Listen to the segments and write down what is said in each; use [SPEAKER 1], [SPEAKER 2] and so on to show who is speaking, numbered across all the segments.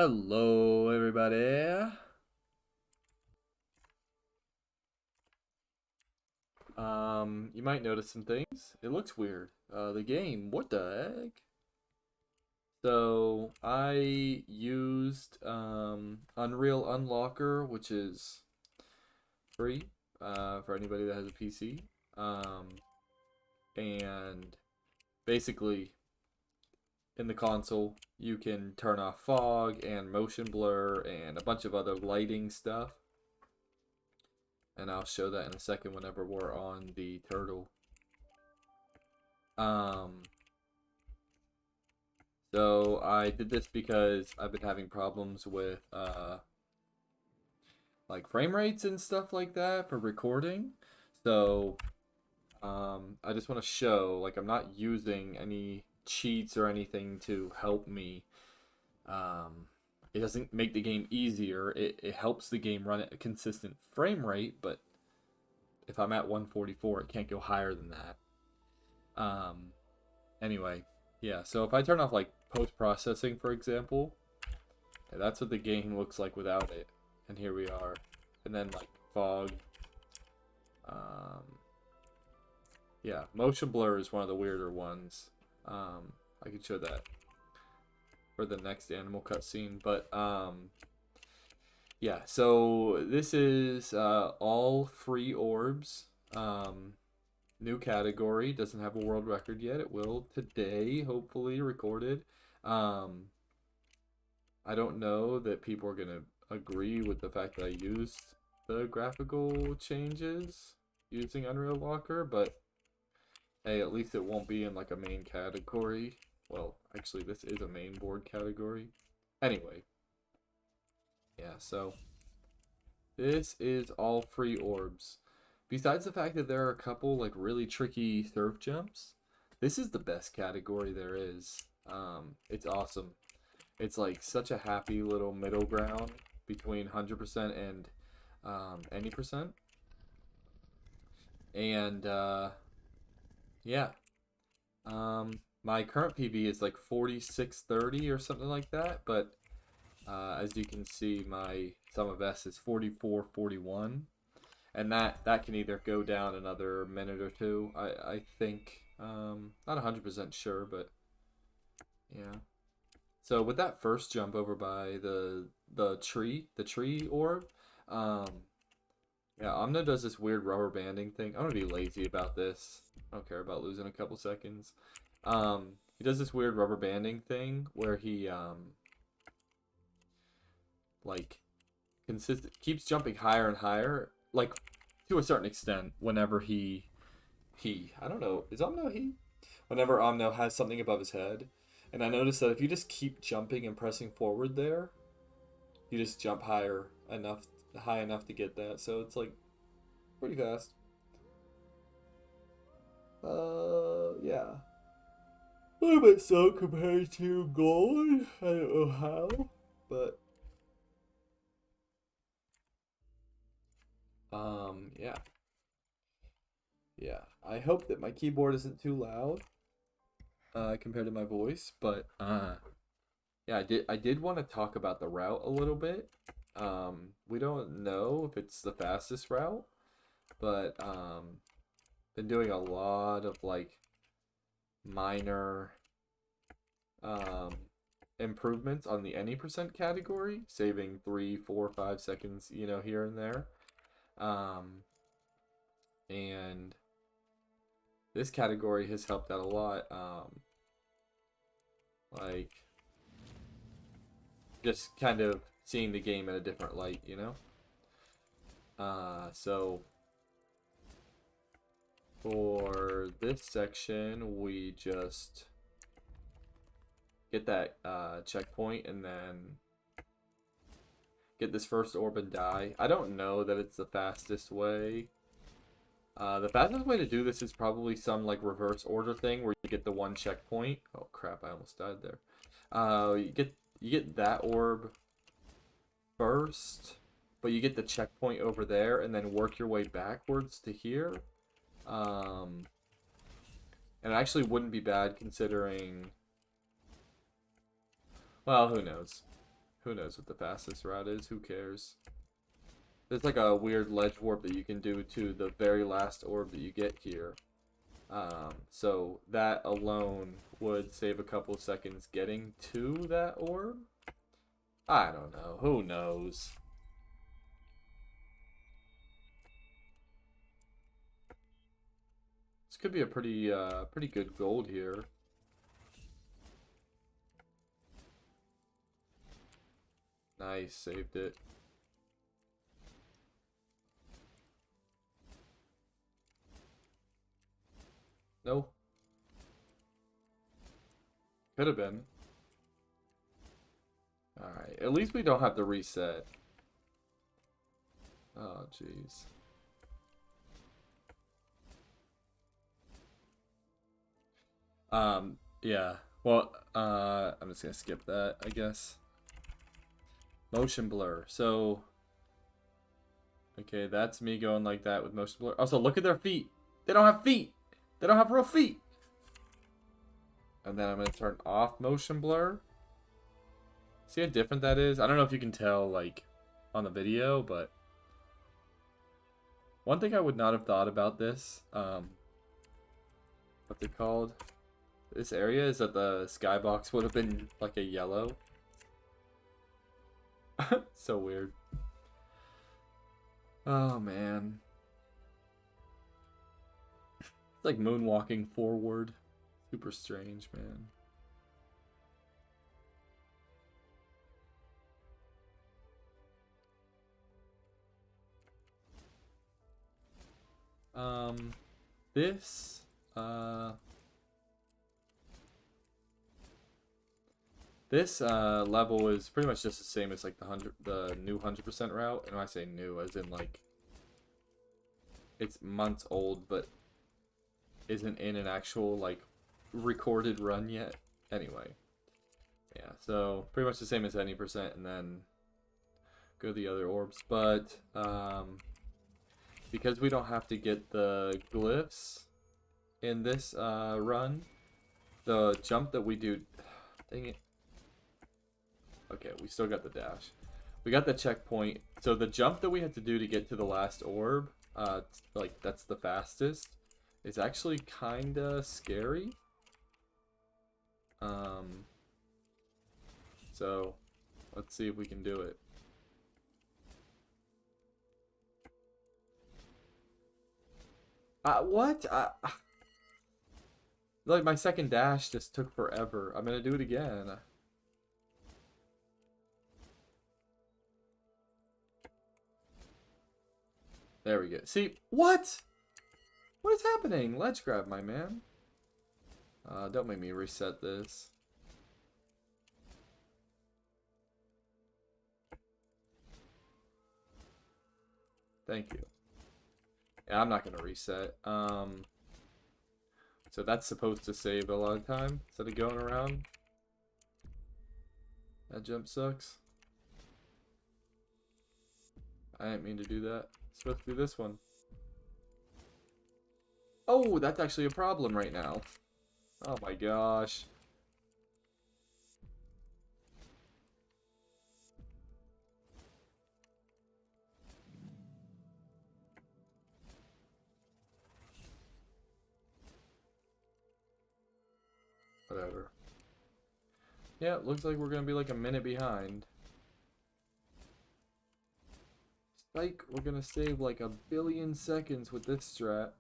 [SPEAKER 1] Hello, everybody. You might notice some things. It looks weird. The game, what the heck? So, I used Unreal Unlocker, which is free for anybody that has a PC. Um, and basically, in the console, you can turn off fog and motion blur and a bunch of other lighting stuff. And I'll show that in a second whenever we're on the turtle. Um, so I did this because I've been having problems with like frame rates and stuff like that for recording. So I just want to show like I'm not using any cheats or anything to help me. Um, it doesn't make the game easier. It helps the game run at a consistent frame rate, but if I'm at 144, it can't go higher than that. Um, Anyway, yeah, so if I turn off like post-processing, for example, yeah, that's what the game looks like without it. And here we are. And then like fog. Um, yeah, motion blur is one of the weirder ones. I could show that for the next animal cutscene. But yeah, so this is all free orbs. New category. Doesn't have a world record yet. It will today, hopefully, recorded. Um, I don't know that people are going to agree with the fact that I used the graphical changes using Unreal Locker, but hey, at least it won't be in like a main category. Well, actually, this is a main board category. Anyway, yeah, so this is all free orbs. Besides the fact that there are a couple like really tricky surf jumps, this is the best category there is. It's awesome. It's like such a happy little middle ground between 100% and any percent. And yeah, my current PB is like 4630 or something like that. But as you can see, my sum of S is 4441. And that can either go down another minute or two. I think not 100% sure, but yeah. So with that first jump over by the tree orb, um, yeah, Omno does this weird rubber banding thing. I'm gonna be lazy about this. I don't care about losing a couple seconds. He does this weird rubber banding thing where he like keeps jumping higher and higher, like to a certain extent. Whenever he I don't know, is Omno he? Whenever Omno has something above his head, and I noticed that if you just keep jumping and pressing forward there, you just jump high enough to get that. So it's like pretty fast. Yeah. A little bit slow compared to gold. I don't know how, but yeah, yeah. I hope that my keyboard isn't too loud compared to my voice, but yeah, I did want to talk about the route a little bit. We don't know if it's the fastest route, but been doing a lot of like minor um improvements on the any percent category, saving 3, 4, 5 seconds, here and there. Um, and this category has helped out a lot. Like just kind of seeing the game in a different light. So for this section, we just get that checkpoint and then get this first orb and die. I don't know that it's the fastest way. The fastest way to do this is probably some like reverse order thing where you get the one checkpoint. Oh crap! I almost died there. You get that orb first, but you get the checkpoint over there and then work your way backwards to here. Um, and it actually wouldn't be bad considering. Well, who knows? Who knows what the fastest route is? Who cares? There's like a weird ledge warp that you can do to the very last orb that you get here. So that alone would save a couple seconds getting to that orb. I don't know. Who knows? This could be a pretty good gold here. Nice, saved it. No. Could have been. Alright, at least we don't have to reset. Oh, jeez. Yeah. Well, I'm just gonna skip that, I guess. Motion blur. So, okay, that's me going like that with motion blur. Also, look at their feet. They don't have feet. They don't have real feet. And then I'm gonna turn off motion blur. See how different that is? I don't know if you can tell, like, on the video, but one thing I would not have thought about this, what they're called, this area, is that the skybox would have been like a yellow. So weird. Oh man. It's like moonwalking forward. Super strange, man. This, this level is pretty much just the same as like the new 100% route. And when I say new, as in like it's months old, but isn't in an actual like recorded run yet. Anyway, yeah. So pretty much the same as any percent, and then go to the other orbs. But because we don't have to get the glyphs in this run, the jump that we do, dang it. Okay, we still got the dash. We got the checkpoint. So the jump that we had to do to get to the last orb, like that's the fastest, is actually kinda scary. So let's see if we can do it. What? Like my second dash just took forever. I'm gonna do it again. There we go. See, what? What is happening? Ledge grab, my man. Don't make me reset this. Thank you. Yeah, I'm not gonna reset. So that's supposed to save a lot of time instead of going around. That jump sucks. I didn't mean to do that. Supposed to do this one. Oh, that's actually a problem right now. Oh my gosh. Whatever. Yeah, it looks like we're gonna be like a minute behind. Like, we're gonna save like a billion seconds with this strat.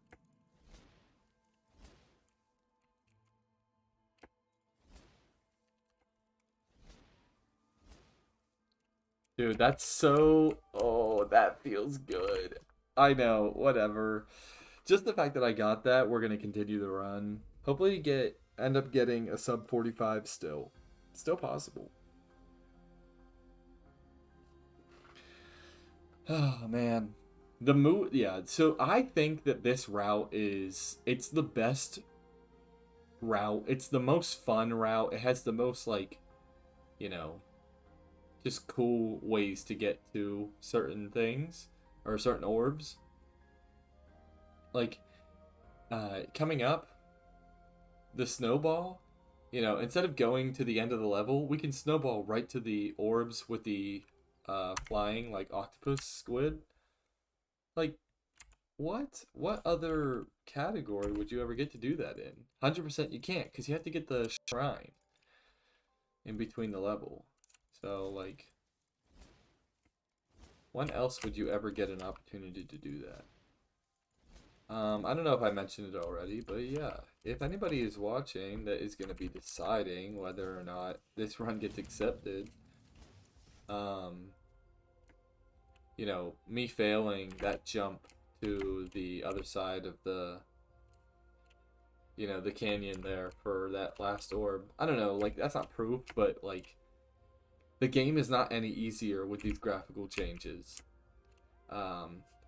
[SPEAKER 1] Dude, that's so... Oh, that feels good. I know, whatever. Just the fact that I got that, we're gonna continue the run. Hopefully end up getting a sub 45 still. Still possible. Oh man. Yeah, so I think that this route it's the best route. It's the most fun route. It has the most like, you know, just cool ways to get to certain things or certain orbs. Like coming up, the snowball, You know, instead of going to the end of the level, we can snowball right to the orbs with the flying like octopus squid. Like, what? What other category would you ever get to do that in? 100% you can't, because you have to get the shrine in between the level. So, like, when else would you ever get an opportunity to do that? I don't know if I mentioned it already, but yeah, if anybody is watching that is going to be deciding whether or not this run gets accepted, um, you know, me failing that jump to the other side of the, you know, the canyon there for that last orb. I don't know, like, that's not proof, but, like, the game is not any easier with these graphical changes.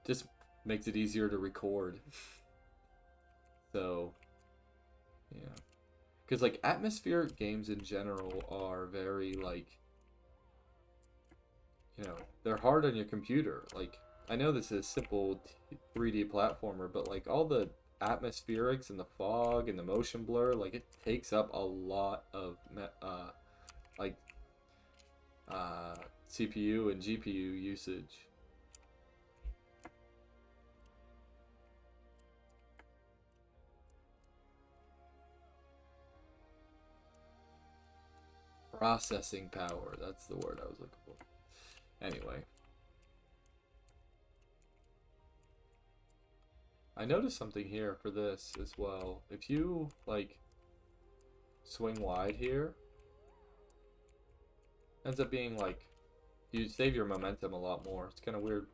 [SPEAKER 1] Just makes it easier to record. So, yeah. Because, like, atmospheric games in general are very, like, you know, they're hard on your computer. Like, I know this is a simple 3D platformer, but, like, all the atmospherics and the fog and the motion blur, like, it takes up a lot of, like, uh, CPU and GPU usage. Processing power, that's the word I was looking for. Anyway, I noticed something here for this as well. If you, like, swing wide here, ends up being, like, you save your momentum a lot more. It's kind of weird.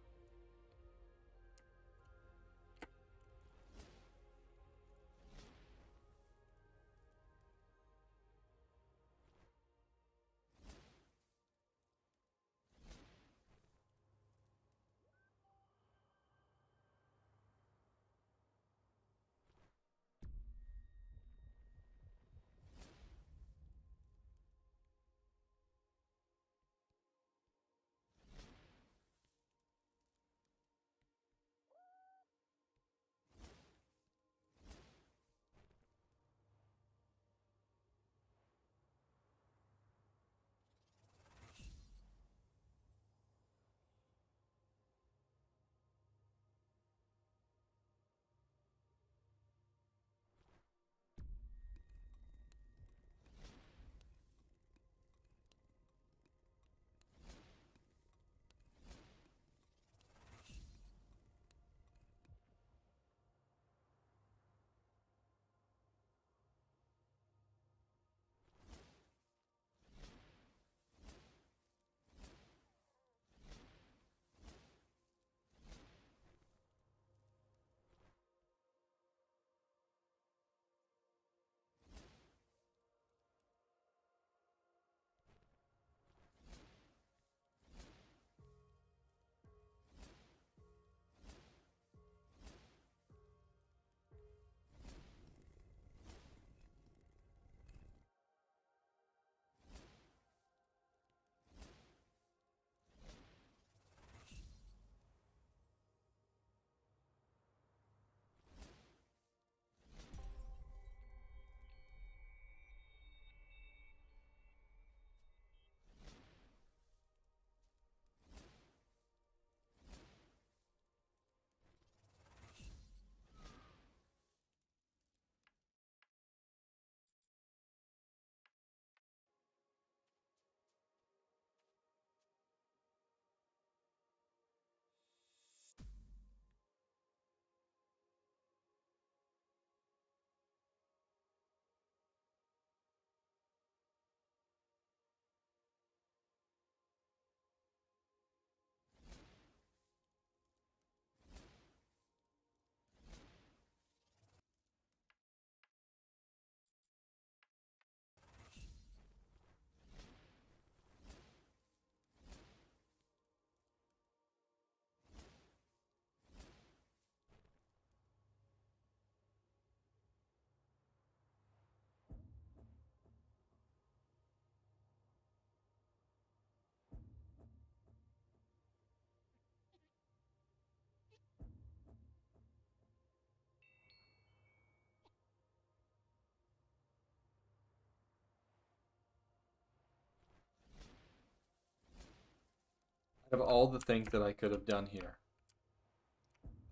[SPEAKER 1] Out of all the things that I could have done here.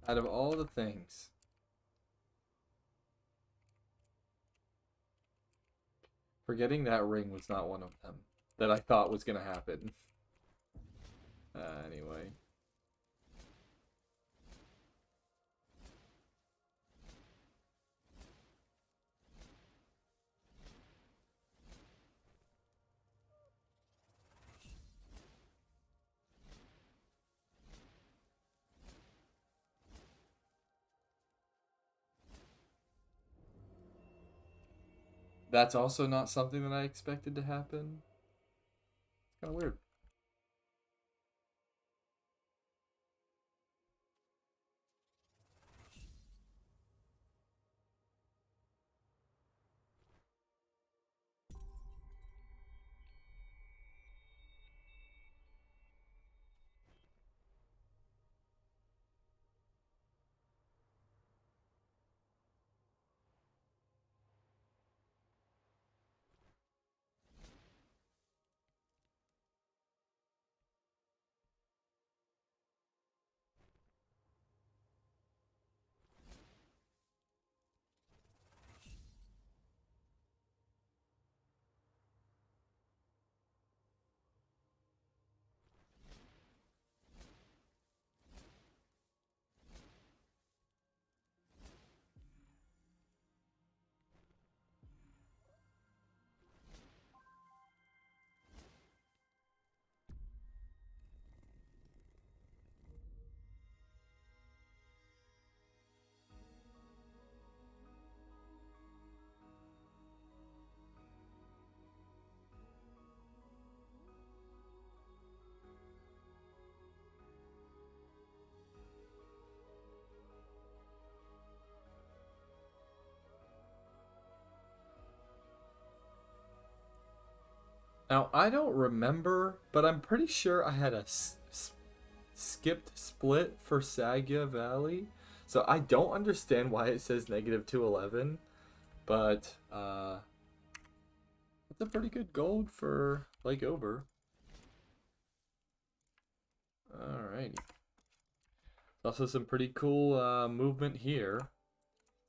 [SPEAKER 1] Out of all the things. Forgetting that ring was not one of them that I thought was going to happen. Anyway. That's also not something that I expected to happen. It's kind of weird. Now, I don't remember, but I'm pretty sure I had a skipped split for Sagia Valley. So I don't understand why it says negative 211, but it's a pretty good gold for Lake Ober. Alrighty. Also some pretty cool movement here.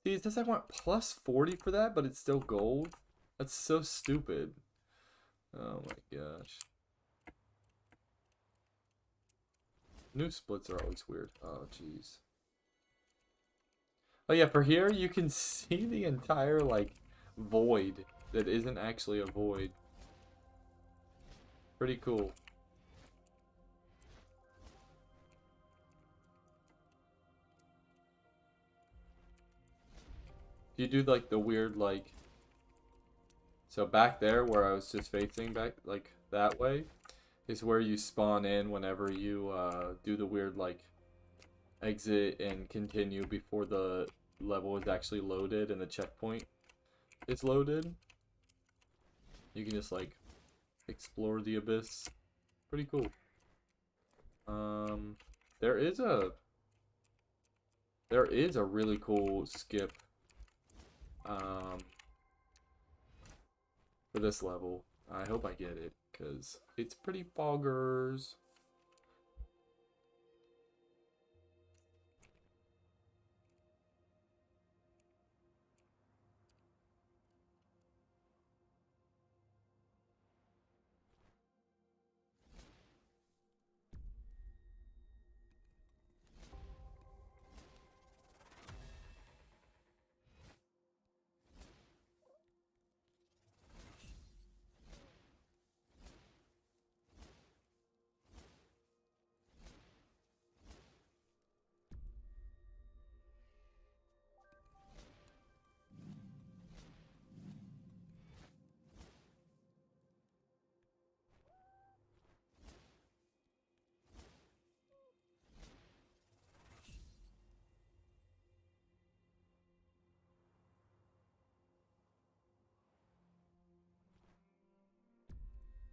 [SPEAKER 1] See, it says I want plus 40 for that, but it's still gold. That's so stupid. Oh my gosh. New splits are always weird. Oh, jeez. Oh yeah, for here you can see the entire, like, void that isn't actually a void. Pretty cool. You do, like, the weird, like... So back there, where I was just facing back, like, that way, is where you spawn in whenever you do the weird, like, exit and continue before the level is actually loaded and the checkpoint is loaded. You can just, like, explore the abyss. Pretty cool. There is a really cool skip for this level. I hope I get it, because it's pretty boggers.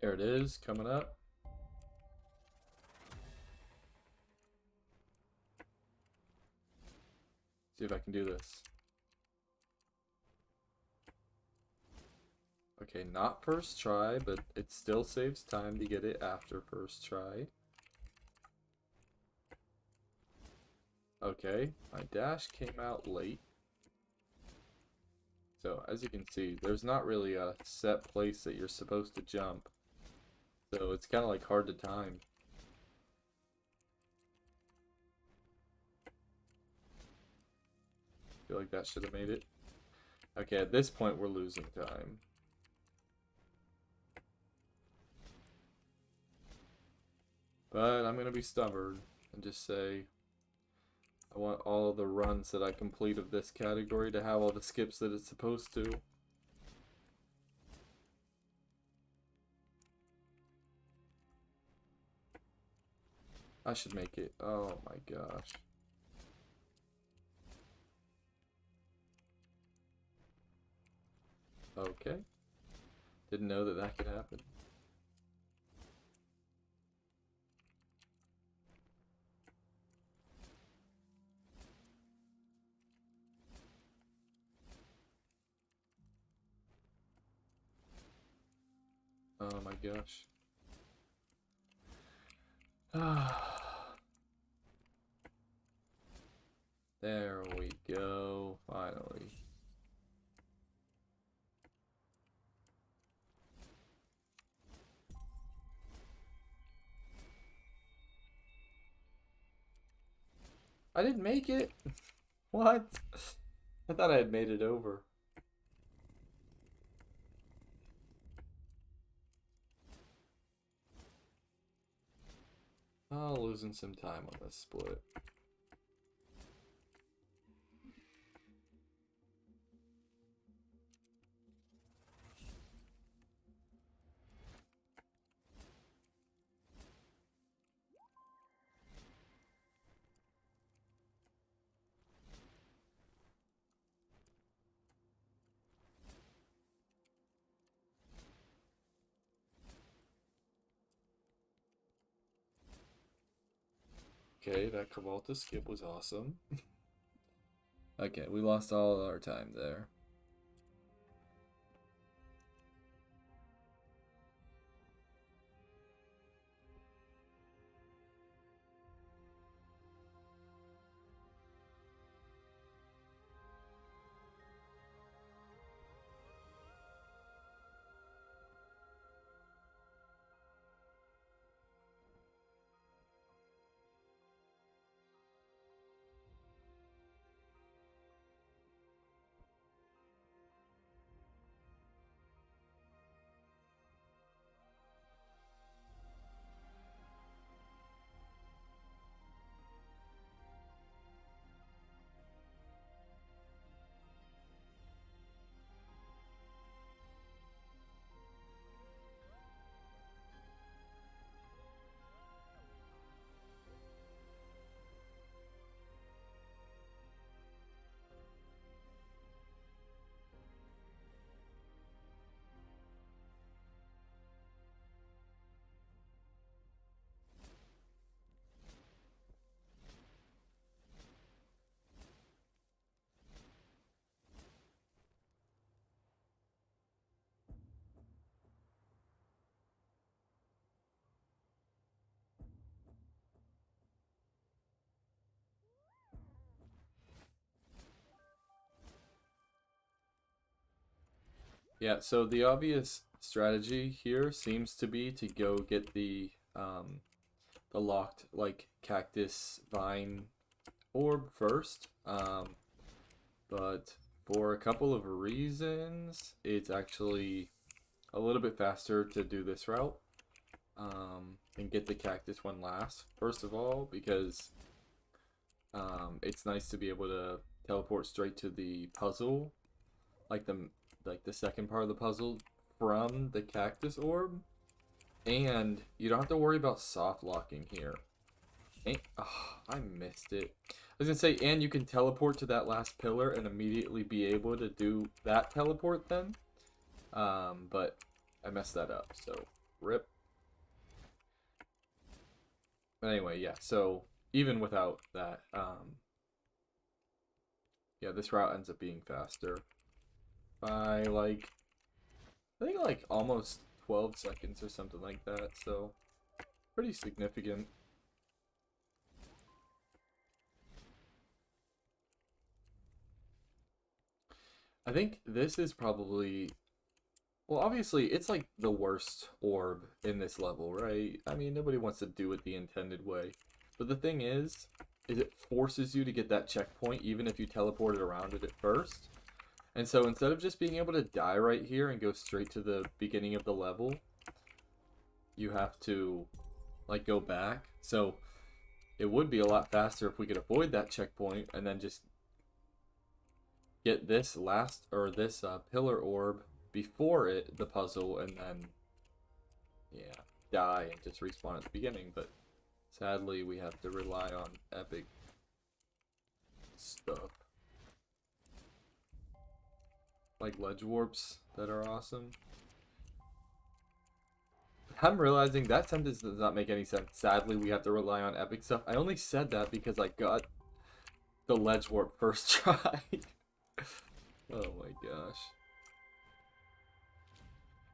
[SPEAKER 1] There it is, coming up. See if I can do this. Okay, not first try, but it still saves time to get it after first try. Okay, my dash came out late. So, as you can see, there's not really a set place that you're supposed to jump. So, it's kind of like hard to time. Feel like that should have made it. Okay, at this point, we're losing time. But I'm going to be stubborn and just say I want all the runs that I complete of this category to have all the skips that it's supposed to. I should make it. Oh my gosh. Okay. Didn't know that that could happen. Oh my gosh. There we go. Finally. I didn't make it. What? I thought I had made it over. Oh, losing some time on this split. Okay, that Cavalta skip was awesome. Okay, we lost all our time there. Yeah, so the obvious strategy here seems to be to go get the locked like cactus vine orb first. But for a couple of reasons, it's actually a little bit faster to do this route and get the cactus one last. First of all, because it's nice to be able to teleport straight to the puzzle, like the second part of the puzzle from the cactus orb, and you don't have to worry about soft locking here. And, oh, I missed it. I was gonna say, and you can teleport to that last pillar and immediately be able to do that teleport then. But I messed that up, so rip. But anyway, yeah, so even without that, yeah, this route ends up being faster by like, I think like almost 12 seconds or something like that, so pretty significant. I think this is probably, well, obviously it's like the worst orb in this level, right? I mean, nobody wants to do it the intended way. But the thing is it forces you to get that checkpoint even if you teleported around it at first. And so instead of just being able to die right here and go straight to the beginning of the level, you have to like go back. So it would be a lot faster if we could avoid that checkpoint and then just get this last or this pillar orb before the puzzle, and then yeah, die and just respawn at the beginning. But sadly, we have to rely on epic stuff like ledge warps that are awesome. I'm realizing that sentence does not make any sense. Sadly, we have to rely on epic stuff. I only said that because I got the ledge warp first try. Oh my gosh.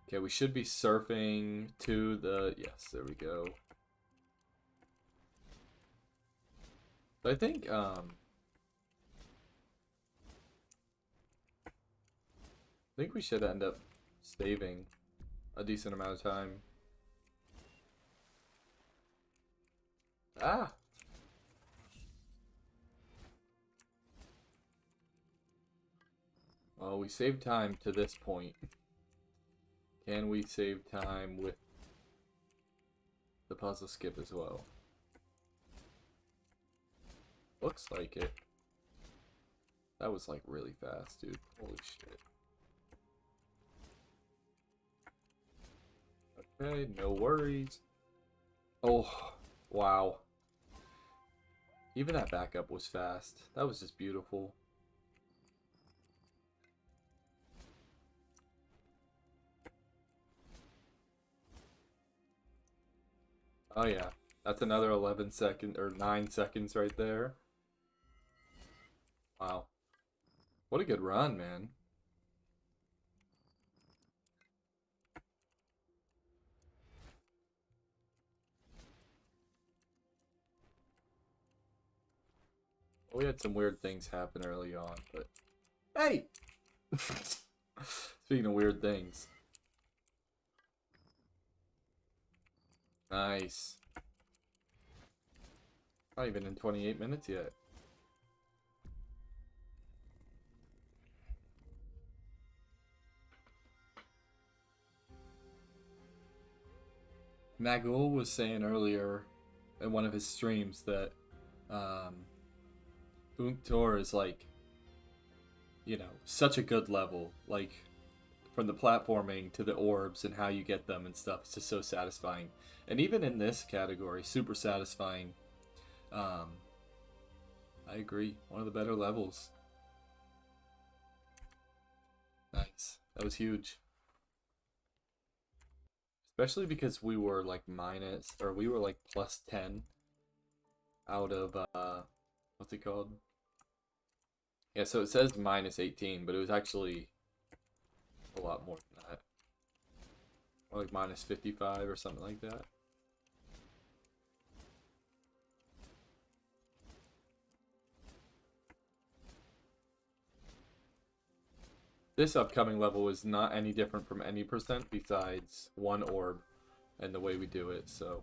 [SPEAKER 1] Okay, we should be surfing to the... Yes, there we go. I think we should end up saving a decent amount of time. Ah! Well, we saved time to this point. Can we save time with the puzzle skip as well? Looks like it. That was like really fast, dude. Holy shit. Okay, no worries. Oh, wow. Even that backup was fast. That was just beautiful. Oh yeah, that's another 11 seconds or 9 seconds right there. Wow. What a good run, man. We had some weird things happen early on, but hey! Speaking of weird things. Nice. Not even in 28 minutes yet. Magul was saying earlier in one of his streams that Unktor is like, you know, such a good level. Like, from the platforming to the orbs and how you get them and stuff. It's just so satisfying. And even in this category, super satisfying. Um, I agree. One of the better levels. Nice. That was huge. Especially because we were like minus, or we were like plus 10 out of, what's it called? Yeah, so it says minus 18, but it was actually a lot more than that. Or like minus 55 or something like that. This upcoming level is not any different from any percent besides one orb and the way we do it, so.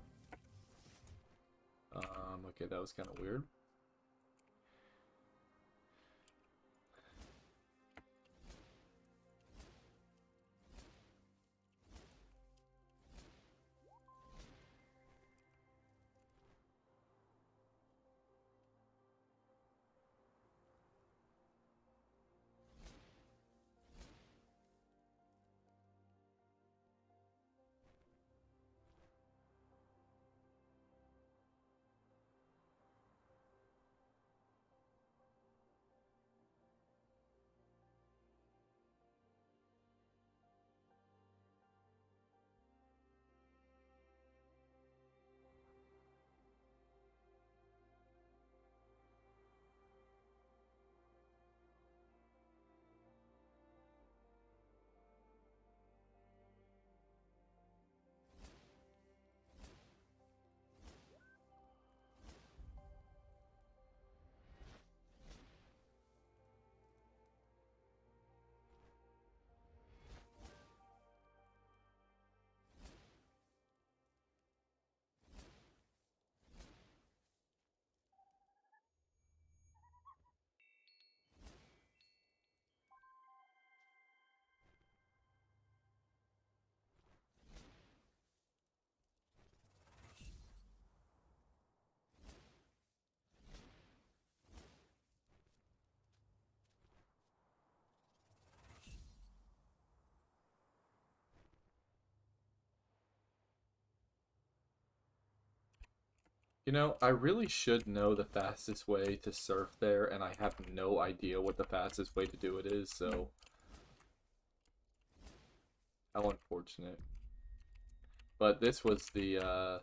[SPEAKER 1] Okay, that was kind of weird. You know, I really should know the fastest way to surf there, and I have no idea what the fastest way to do it is, so how unfortunate. But this was the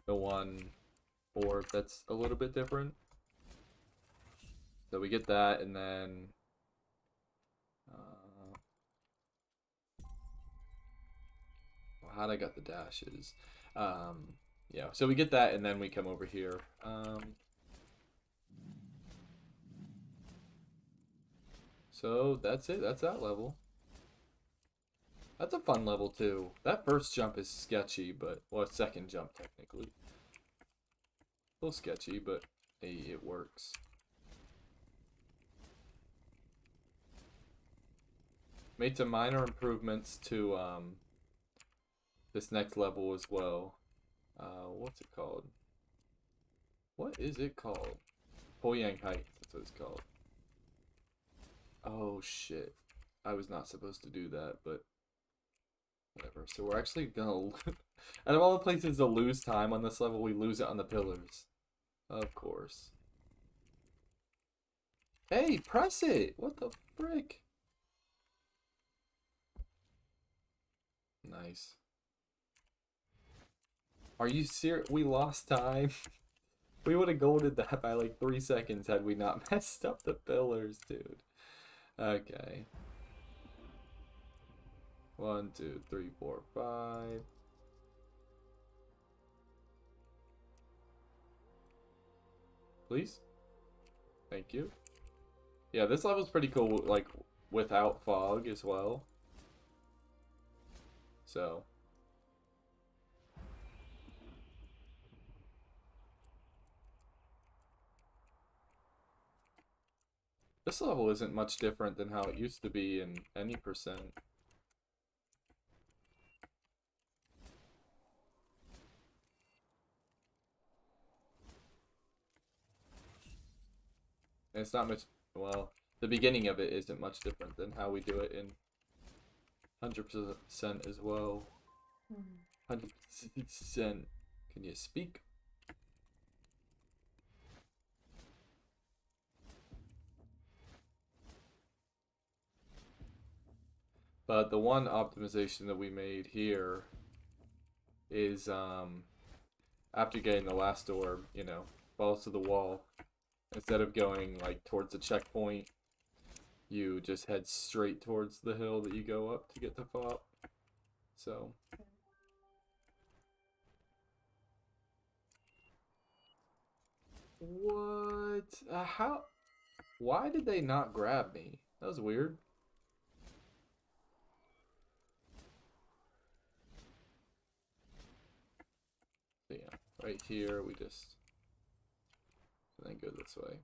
[SPEAKER 1] one orb that's a little bit different. So we get that, and then well, how'd I got the dashes? Yeah, so we get that, and then we come over here. So that's it. That's that level. That's a fun level too. That first jump is sketchy, but well, second jump technically. A little sketchy, but hey, it works. Made some minor improvements to this next level as well. What's it called? What is it called? Poyang Heights, that's what it's called. Oh shit. I was not supposed to do that, but whatever. So we're actually gonna out of all the places to lose time on this level, we lose it on the pillars. Of course. Hey, press it! What the frick? Nice. Are you serious? We lost time. We would have golded that by like 3 seconds had we not messed up the pillars, dude. Okay. 1, 2, 3, 4, 5. Please? Thank you. Yeah, this level's pretty cool, like, without fog as well. So. This level isn't much different than how it used to be in any percent. And it's not much, well, the beginning of it isn't much different than how we do it in 100% as well. 100%. Can you speak? But the one optimization that we made here is after getting the last orb, you know, falls to the wall. Instead of going like towards the checkpoint, you just head straight towards the hill that you go up to get the FOP. So what? How? Why did they not grab me? That was weird. So yeah, right here we just then go this way.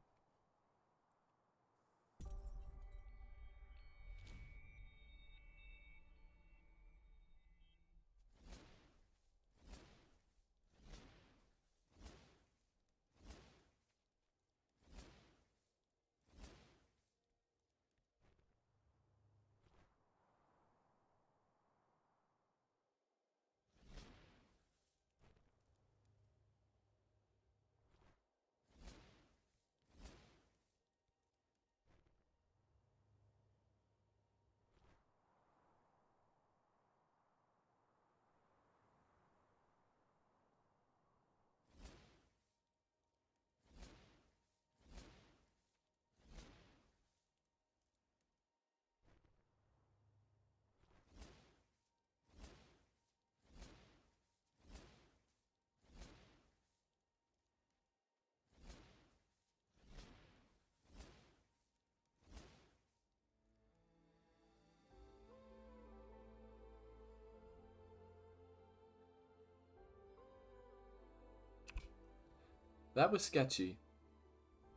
[SPEAKER 1] That was sketchy.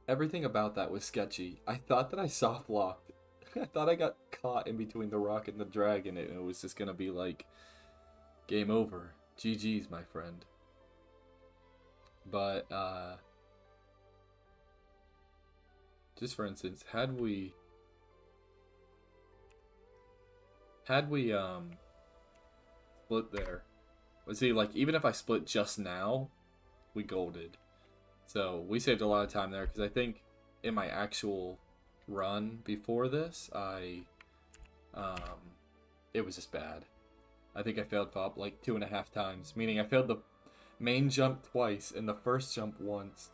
[SPEAKER 1] Everything about that was sketchy. I thought that I soft locked. I thought I got caught in between the rock and the dragon, and it was just gonna be like game over. GG's, my friend. But just for instance, had we split there See, like, even if I split just now, we golded. So we saved a lot of time there, because I think in my actual run before this, it was just bad. I think I failed FOP like 2.5 times, meaning I failed the main jump twice and the first jump once.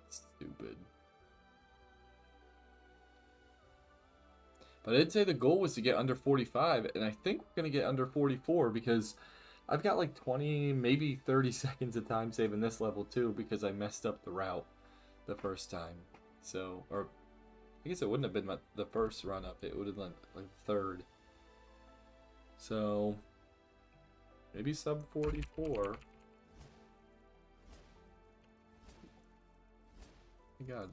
[SPEAKER 1] Stupid. But I'd say the goal was to get under 45, and I think we're going to get under 44 because I've got like 20, maybe 30 seconds of time save in this level too because I messed up the route the first time. So, or I guess it wouldn't have been the first run up, it would have been like the third. So, maybe sub 44. My God.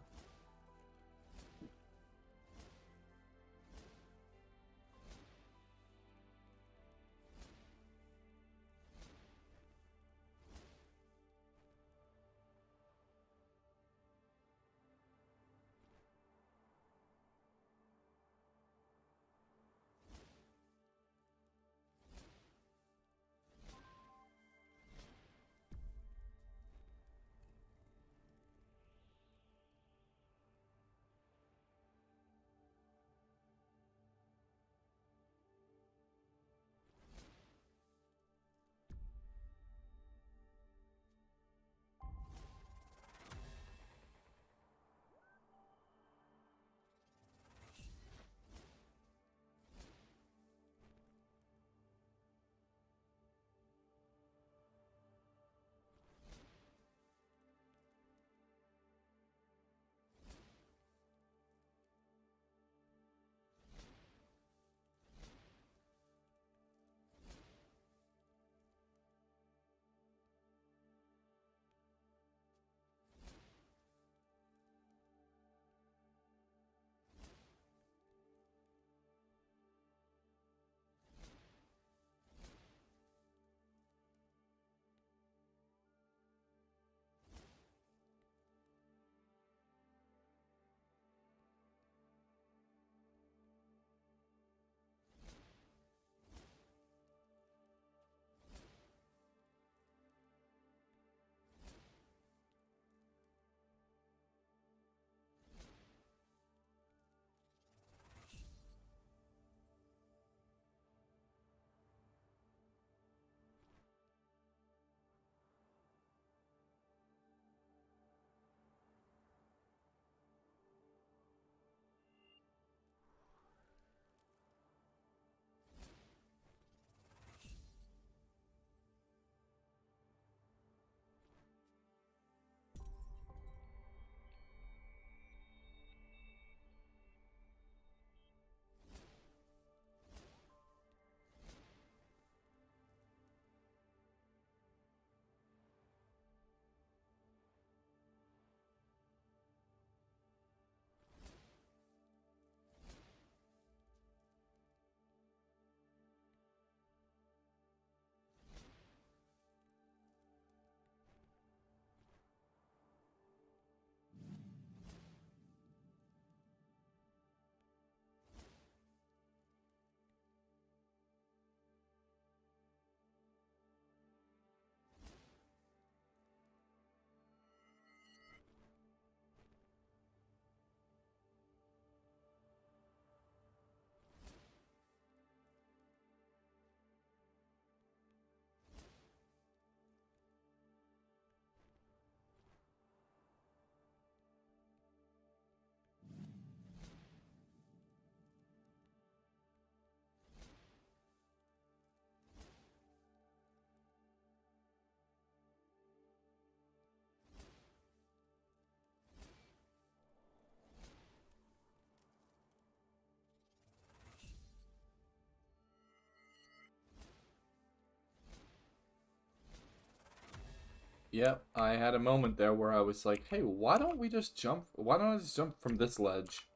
[SPEAKER 1] Yep, I had a moment there where I was like, "Hey, why don't we just jump? Why don't I just jump from this ledge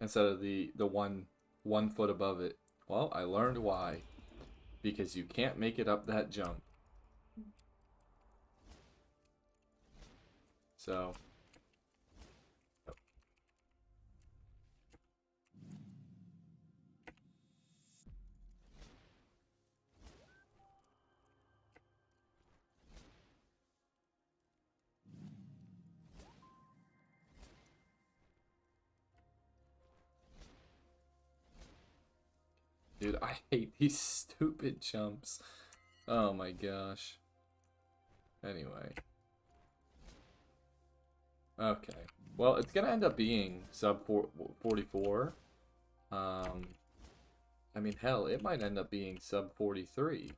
[SPEAKER 1] instead of the 1 foot above it?" Well, I learned why. Because you can't make it up that jump. So, Dude, I hate these stupid jumps. Oh my gosh. Anyway. Okay. Well, it's gonna end up being sub 44. I mean, hell, it might end up being sub 43.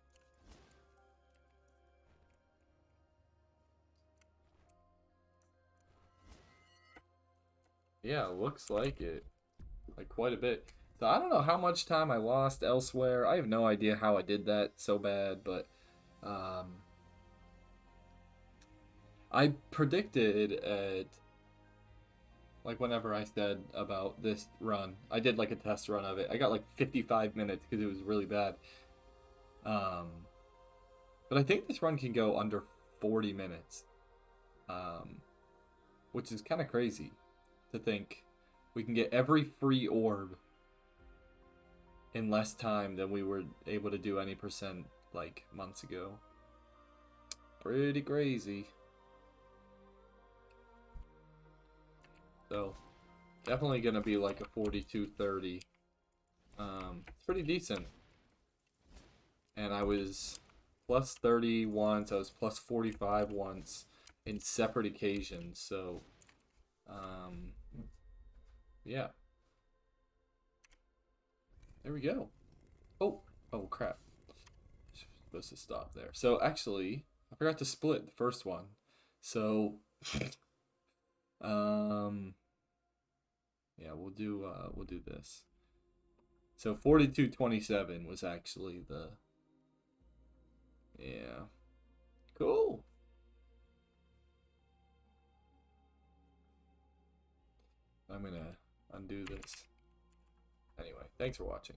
[SPEAKER 1] Yeah, looks like it. Like, quite a bit. So, I don't know how much time I lost elsewhere. I have no idea how I did that so bad, but, I predicted at, like, whenever I said about this run, I did, like, a test run of it. I got, like, 55 minutes because it was really bad. Um, but I think this run can go under 40 minutes. Um, which is kind of crazy to think we can get every free orb in less time than we were able to do any percent like months ago. Pretty crazy. So definitely gonna be like a 42-30. It's pretty decent. And I was plus 30 once, I was plus 45 once in separate occasions, so yeah. There we go. Oh crap. Supposed to stop there. So actually, I forgot to split the first one. So um yeah, we'll do this. So 42-27 was actually the yeah. Cool. I'm gonna undo this. Anyway, thanks for watching.